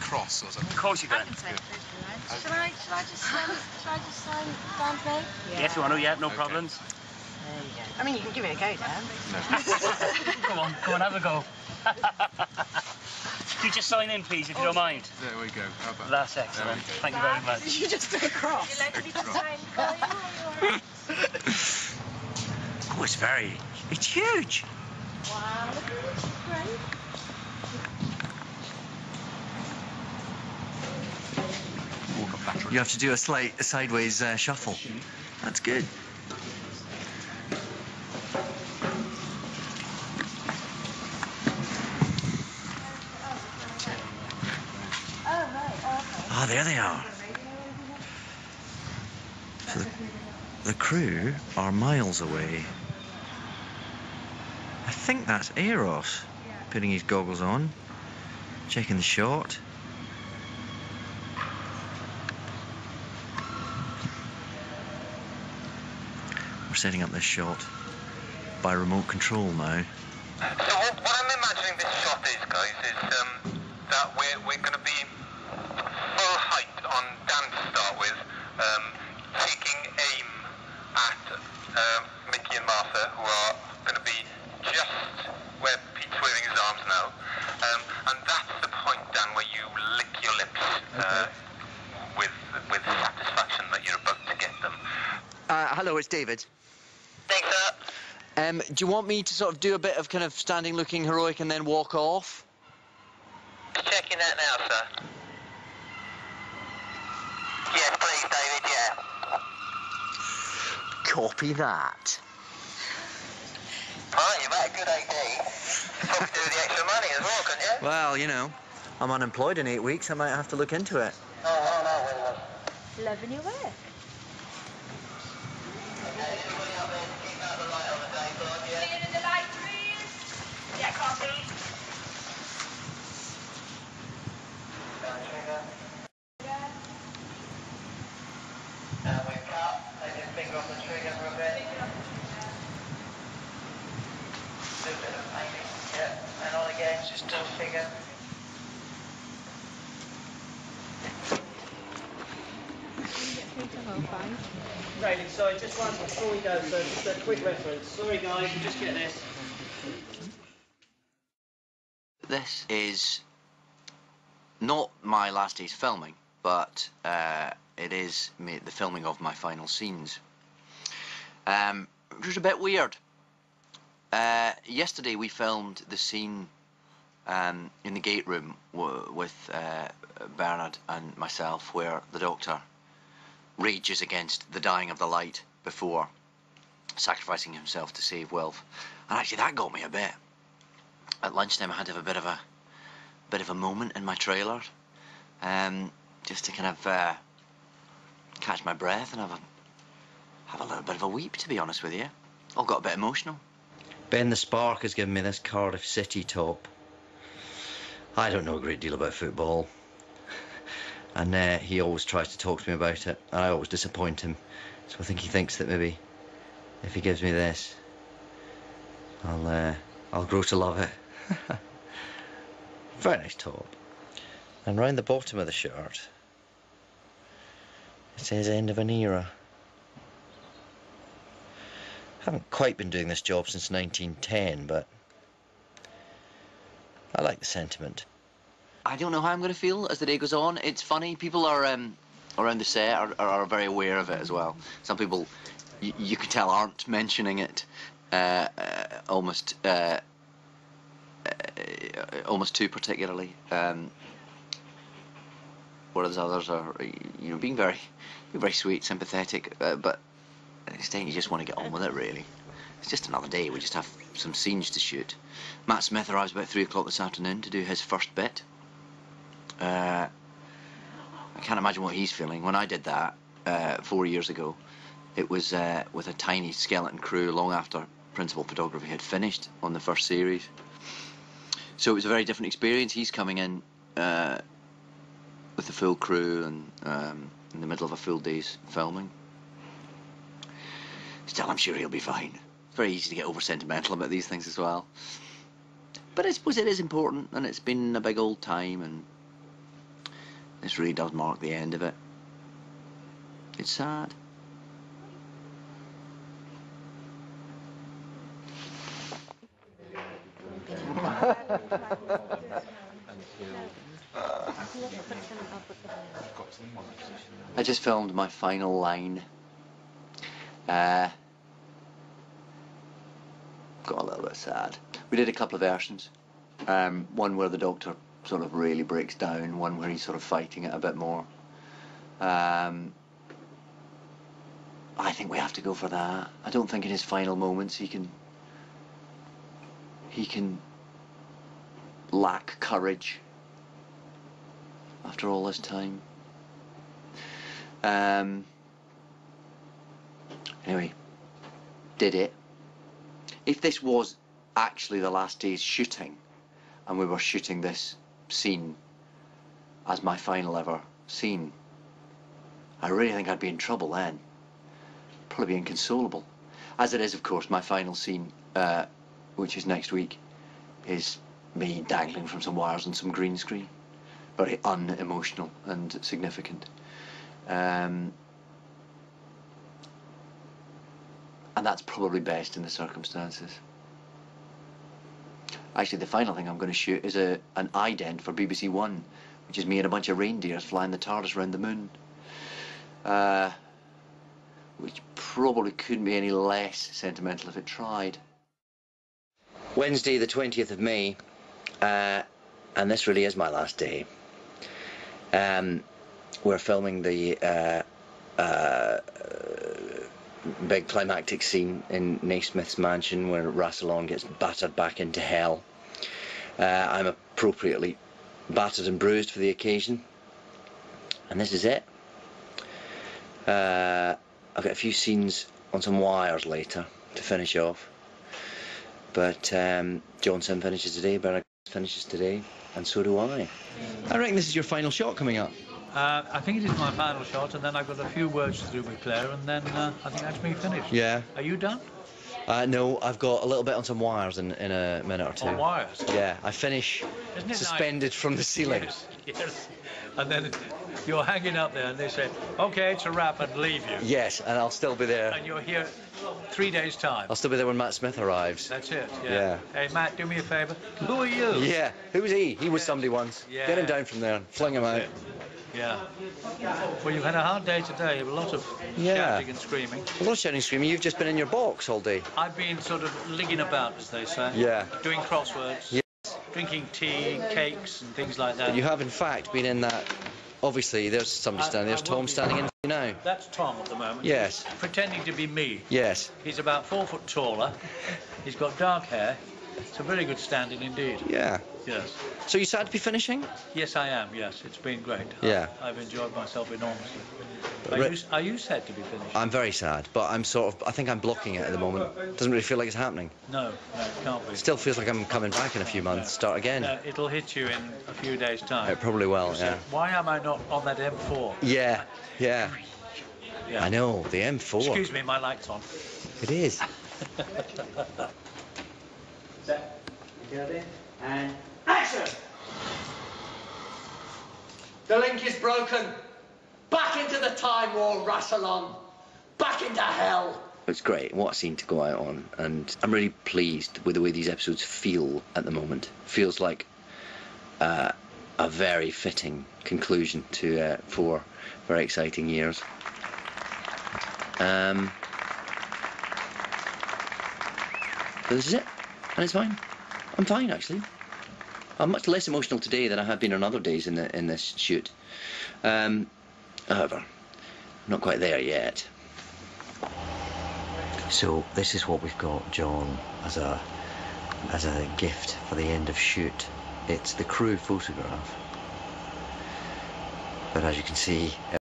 cross or something? Of course you can. I can take photos. Shall I just sign down play? Yeah. Yes, you want to? Yeah, no problems. There you go. I mean, you can give it a go, Dan. No. Come on, have a go. Could you just sign in, please, if you don't mind? There we go. How about That's excellent. Thank you very much. You just do a cross. a cross? Oh, it's huge. Wow, look at this. Great. Walk up laterally. You have to do a sideways shuffle. That's good. Ah, there they are. So the crew are miles away. I think that's Eros putting his goggles on, checking the shot. We're setting up this shot by remote control now. So what I'm imagining this shot is, guys, is that we're going to be full height on Dan to start with, taking aim at Mickey and Martha, who are going to be just where Pete's waving his arms now, and that's the point, Dan, where you lick your lips with satisfaction that you're about to get them. Hello, it's David. Thanks, sir. Do you want me to sort of do a bit of kind of standing looking heroic and then walk off? Checking that now, sir. Yes, please, David, yeah. Copy that. Right, you've had a good AD. You'd probably do the extra money as well, couldn't you? Well, you know, I'm unemployed in 8 weeks. I might have to look into it. Oh, no. Loving your work. David, sorry, just one before we go, so just a quick reference. Sorry, guys, you just get this. This is not my last day's filming, but it is the filming of my final scenes. Which was a bit weird. Yesterday we filmed the scene in the gate room with Bernard and myself, where the Doctor rages against the dying of the light before sacrificing himself to save Wilf, and actually that got me a bit. At lunchtime I had to have a bit of a moment in my trailer, just to kind of catch my breath and have a little bit of a weep, to be honest with you. All got a bit emotional. Ben the Spark has given me this Cardiff City top. I don't know a great deal about football, and he always tries to talk to me about it, and I always disappoint him. So I think he thinks that maybe if he gives me this, I'll grow to love it. Very nice top. And round the bottom of the shirt, it says end of an era. Haven't quite been doing this job since 1910, but I like the sentiment. I don't know how I'm going to feel as the day goes on. It's funny, people are around the set are very aware of it as well. Some people, you can tell, aren't mentioning it almost too particularly. Whereas others are, you know, being very sweet, sympathetic, but at the extent you just want to get on with it, really. It's just another day. We just have some scenes to shoot. Matt Smith arrives about 3 o'clock this afternoon to do his first bit. I can't imagine what he's feeling. When I did that 4 years ago, it was with a tiny skeleton crew long after principal photography had finished on the first series. So it was a very different experience. He's coming in with the full crew and in the middle of a full day's filming. Still, I'm sure he'll be fine. It's very easy to get over sentimental about these things as well. But I suppose it is important, and it's been a big old time, and This really does mark the end of it. It's sad. I just filmed my final line. Got a little bit sad. We did a couple of versions. One where the Doctor sort of really breaks down, one where he's sort of fighting it a bit more. I think we have to go for that. I don't think in his final moments he can lack courage after all this time. Anyway, did it. If this was actually the last day's shooting, and we were shooting this scene as my final ever scene, I really think I'd be in trouble then. Probably be inconsolable. As it is, of course, my final scene, which is next week, is me dangling from some wires on some green screen. Very unemotional and significant. And that's probably best in the circumstances. Actually, the final thing I'm going to shoot is an ident for BBC One, which is me and a bunch of reindeers flying the TARDIS around the moon. Which probably couldn't be any less sentimental if it tried. Wednesday, the 20th of May, and this really is my last day. We're filming the big climactic scene in Naismith's mansion where Rassilon gets battered back into hell. I'm appropriately battered and bruised for the occasion, and this is it. I've got a few scenes on some wires later to finish off, but Johnson finishes today, Bernard finishes today, and so do I. I reckon this is your final shot coming up. I think it is my final shot, and then I've got a few words to do with Claire, and then I think that's me finished. Yeah. Are you done? No, I've got a little bit on some wires in a minute or two. On wires? Yeah, I finish suspended from the ceiling. Yes, yes. And then you're hanging up there, and they say, OK, it's a wrap, and leave you. Yes, and I'll still be there. And you're here 3 days' time. I'll still be there when Matt Smith arrives. That's it, yeah. Yeah. Hey, Matt, do me a favour. Who are you? Yeah, who was he? He was somebody once. Yeah. Get him down from there and fling him out. Yeah. Well, you've had a hard day today. A lot of shouting and screaming. A lot of shouting and screaming. You've just been in your box all day. I've been sort of ligging about, as they say. Yeah. Doing crosswords. Yes. Drinking tea, cakes, and things like that. You have, in fact, been in that. Obviously, there's somebody standing. There's Tom standing in for you now. That's Tom at the moment. Yes. Pretending to be me. Yes. He's about 4 foot taller. He's got dark hair. It's a very good standing indeed. Yeah. Yes. So you sad to be finishing? Yes, I am. Yes, it's been great. Yeah. I've enjoyed myself enormously. But Are you sad to be finished? I'm very sad, but I'm sort of. I think I'm blocking it at the moment. Doesn't really feel like it's happening. No, it can't be. Still feels like I'm coming back in a few months. Start again. It'll hit you in a few days' time. It probably will. Yeah. Why am I not on that M4? Yeah. Yeah. Yeah. I know the M4. Excuse me, my light's on. It is. And action! The link is broken. Back into the time war, Rassilon. Back into hell. It's great. What a scene to go out on, and I'm really pleased with the way these episodes feel at the moment. Feels like a very fitting conclusion to 4 very exciting years. But this is it, and it's fine. I'm fine, actually. I'm much less emotional today than I have been on other days in this shoot. However, I'm not quite there yet. So this is what we've got, John, as a gift for the end of shoot. It's the crew photograph. But as you can see,